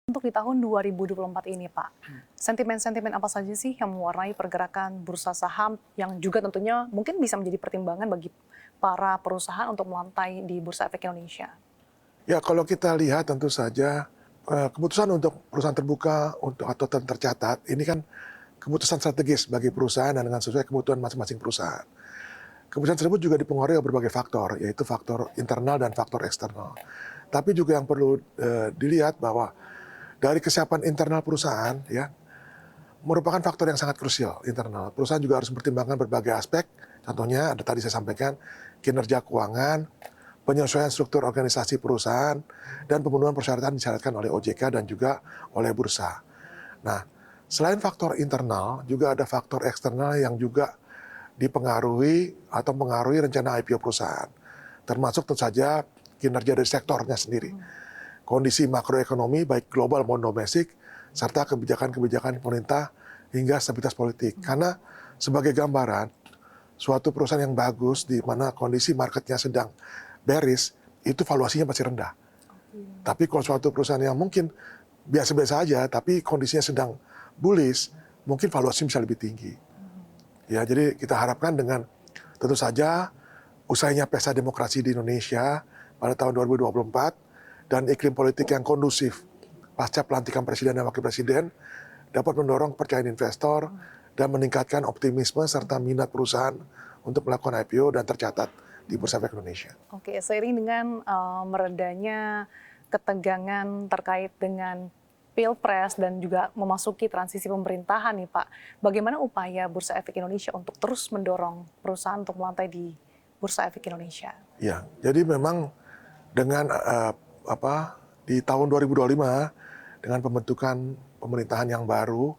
Untuk di tahun 2024 ini, Pak, sentimen-sentimen apa saja sih yang mewarnai pergerakan bursa saham yang juga tentunya mungkin bisa menjadi pertimbangan bagi para perusahaan untuk melantai di Bursa Efek Indonesia? Ya, kalau kita lihat tentu saja keputusan untuk perusahaan terbuka atau tercatat ini kan keputusan strategis bagi perusahaan dan dengan sesuai kebutuhan masing-masing perusahaan. Keputusan tersebut juga dipengaruhi oleh berbagai faktor, yaitu faktor internal dan faktor eksternal. Tapi juga yang perlu dilihat bahwa dari kesiapan internal perusahaan, ya, merupakan faktor yang sangat krusial internal. Perusahaan juga harus mempertimbangkan berbagai aspek. Contohnya, ada tadi saya sampaikan kinerja keuangan, penyesuaian struktur organisasi perusahaan, dan pemenuhan persyaratan disyaratkan oleh OJK dan juga oleh bursa. Nah, selain faktor internal, juga ada faktor eksternal yang juga dipengaruhi atau mengaruhi rencana IPO perusahaan. Termasuk tentu saja kinerja dari sektornya sendiri. Kondisi makroekonomi baik global maupun domestik, serta kebijakan-kebijakan pemerintah hingga stabilitas politik. Karena sebagai gambaran, suatu perusahaan yang bagus di mana kondisi marketnya sedang bearish, itu valuasinya pasti rendah. Tapi kalau suatu perusahaan yang mungkin biasa-biasa aja, tapi kondisinya sedang bullish, mungkin valuasi bisa lebih tinggi. Ya, jadi kita harapkan dengan tentu saja usainya pesta demokrasi di Indonesia pada tahun 2024 dan iklim politik yang kondusif pasca pelantikan presiden dan wakil presiden dapat mendorong kepercayaan investor dan meningkatkan optimisme serta minat perusahaan untuk melakukan IPO dan tercatat di Bursa Efek Indonesia. Oke, seiring dengan meredanya ketegangan terkait dengan Pilpres dan juga memasuki transisi pemerintahan nih Pak, bagaimana upaya Bursa Efek Indonesia untuk terus mendorong perusahaan untuk melantai di Bursa Efek Indonesia? Ya, jadi memang dengan di tahun 2025 dengan pembentukan pemerintahan yang baru,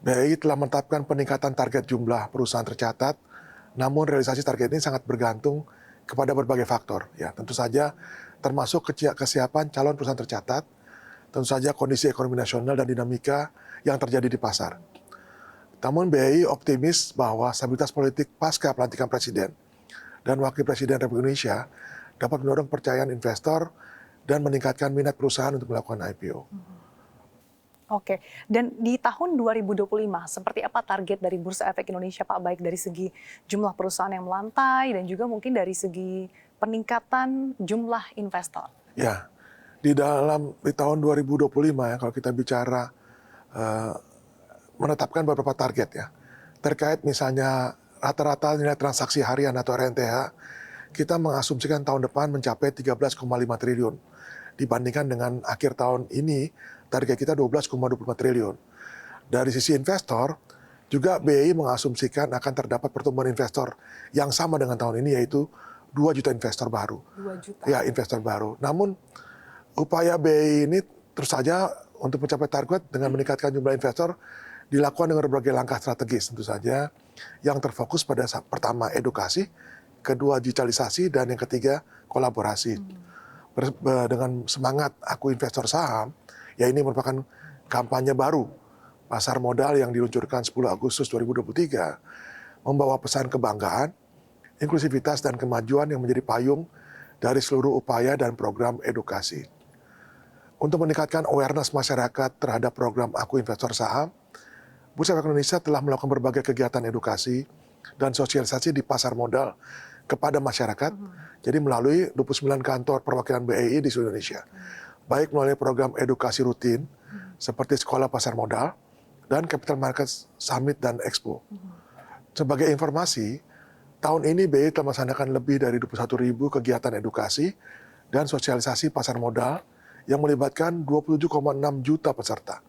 BI telah menetapkan peningkatan target jumlah perusahaan tercatat, namun realisasi target ini sangat bergantung kepada berbagai faktor. Ya, tentu saja termasuk kesiapan calon perusahaan tercatat, tentu saja kondisi ekonomi nasional dan dinamika yang terjadi di pasar. Namun BI optimis bahwa stabilitas politik pasca pelantikan presiden dan wakil presiden Republik Indonesia dapat mendorong kepercayaan investor dan meningkatkan minat perusahaan untuk melakukan IPO. Oke, dan di tahun 2025, seperti apa target dari Bursa Efek Indonesia, Pak? Baik dari segi jumlah perusahaan yang melantai dan juga mungkin dari segi peningkatan jumlah investor. Ya, di tahun 2025 ya, kalau kita bicara menetapkan beberapa target ya, terkait misalnya rata-rata nilai transaksi harian atau RNTH, kita mengasumsikan tahun depan mencapai 13,5 triliun. Dibandingkan dengan akhir tahun ini, target kita 12,25 triliun. Dari sisi investor, juga BI mengasumsikan akan terdapat pertumbuhan investor yang sama dengan tahun ini, yaitu 2 juta investor baru. 2 juta? Ya, investor baru. Namun, upaya BI ini terus saja untuk mencapai target dengan meningkatkan jumlah investor dilakukan dengan berbagai langkah strategis tentu saja, yang terfokus pada pertama edukasi, kedua digitalisasi, dan yang ketiga kolaborasi. Dengan semangat Aku Investor Saham, ya ini merupakan kampanye baru pasar modal yang diluncurkan 10 Agustus 2023, membawa pesan kebanggaan, inklusivitas, dan kemajuan yang menjadi payung dari seluruh upaya dan program edukasi. Untuk meningkatkan awareness masyarakat terhadap program Aku Investor Saham, Bursa Efek Indonesia telah melakukan berbagai kegiatan edukasi dan sosialisasi di pasar modal kepada masyarakat, jadi melalui 29 kantor perwakilan BEI di seluruh Indonesia. Baik melalui program edukasi rutin, seperti Sekolah Pasar Modal, dan Capital Markets Summit dan Expo. Sebagai informasi, tahun ini BEI telah melaksanakan lebih dari 21.000 kegiatan edukasi dan sosialisasi pasar modal yang melibatkan 27,6 juta peserta.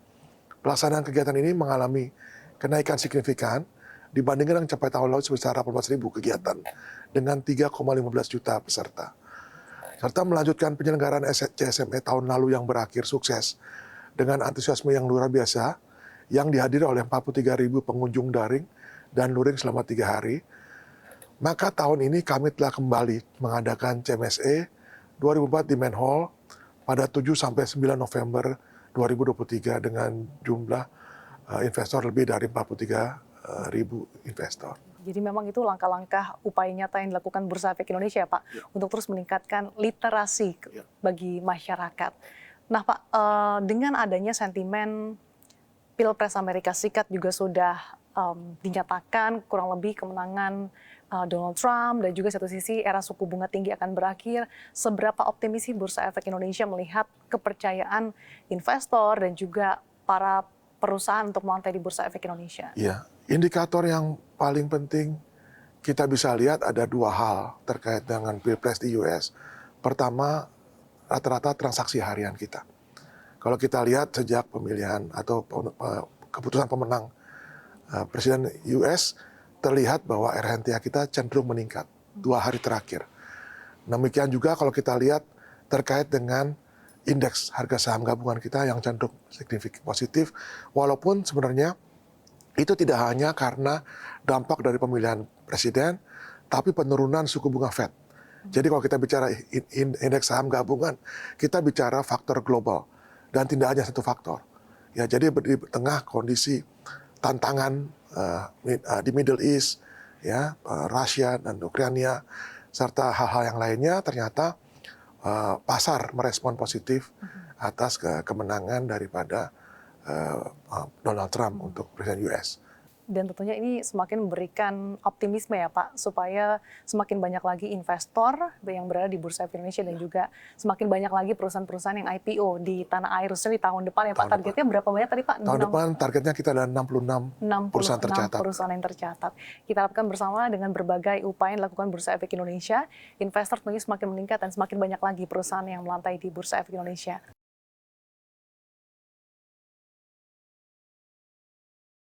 Pelaksanaan kegiatan ini mengalami kenaikan signifikan dibandingkan dengan capai tahun lalu sebesar 18.000 kegiatan dengan 3,15 juta peserta. Serta melanjutkan penyelenggaraan CSME tahun lalu yang berakhir sukses dengan antusiasme yang luar biasa yang dihadiri oleh 43.000 pengunjung daring dan luring selama 3 hari. Maka tahun ini kami telah kembali mengadakan CMSE 2004 di Main Hall pada 7-9 November 2023 dengan jumlah investor lebih dari 43.000 investor. Jadi memang itu langkah-langkah upaya nyata yang dilakukan Bursa Efek Indonesia, Pak, untuk terus meningkatkan literasi bagi masyarakat. Nah Pak, dengan adanya sentimen Pilpres Amerika Serikat juga sudah dinyatakan kurang lebih kemenangan Donald Trump dan juga satu sisi era suku bunga tinggi akan berakhir. Seberapa optimis sih Bursa Efek Indonesia melihat kepercayaan investor dan juga para perusahaan untuk melantai di Bursa Efek Indonesia? Ya, indikator yang paling penting kita bisa lihat ada dua hal terkait dengan Pilpres di US. Pertama, rata-rata transaksi harian kita. Kalau kita lihat sejak pemilihan atau keputusan pemenang Presiden US, terlihat bahwa RHNTA kita cenderung meningkat 2 hari terakhir. Demikian juga kalau kita lihat terkait dengan indeks harga saham gabungan kita yang cenderung signifikan positif, walaupun sebenarnya itu tidak hanya karena dampak dari pemilihan presiden, tapi penurunan suku bunga Fed. Jadi kalau kita bicara indeks saham gabungan, kita bicara faktor global dan tidak hanya satu faktor. Ya, jadi di tengah kondisi tantangan di Middle East, ya, Rusia dan Ukraina, serta hal-hal yang lainnya, ternyata pasar merespon positif atas kemenangan daripada Donald Trump untuk Presiden US. Dan tentunya ini semakin memberikan optimisme ya Pak, supaya semakin banyak lagi investor yang berada di Bursa Efek Indonesia dan juga semakin banyak lagi perusahaan-perusahaan yang IPO di tanah air, khususnya di tahun depan ya Pak. Targetnya berapa banyak tadi Pak? Tahun depan targetnya kita ada 66 perusahaan tercatat. Perusahaan yang tercatat. Kita harapkan bersama dengan berbagai upaya yang dilakukan Bursa Efek Indonesia, investor tentunya semakin meningkat dan semakin banyak lagi perusahaan yang melantai di Bursa Efek Indonesia.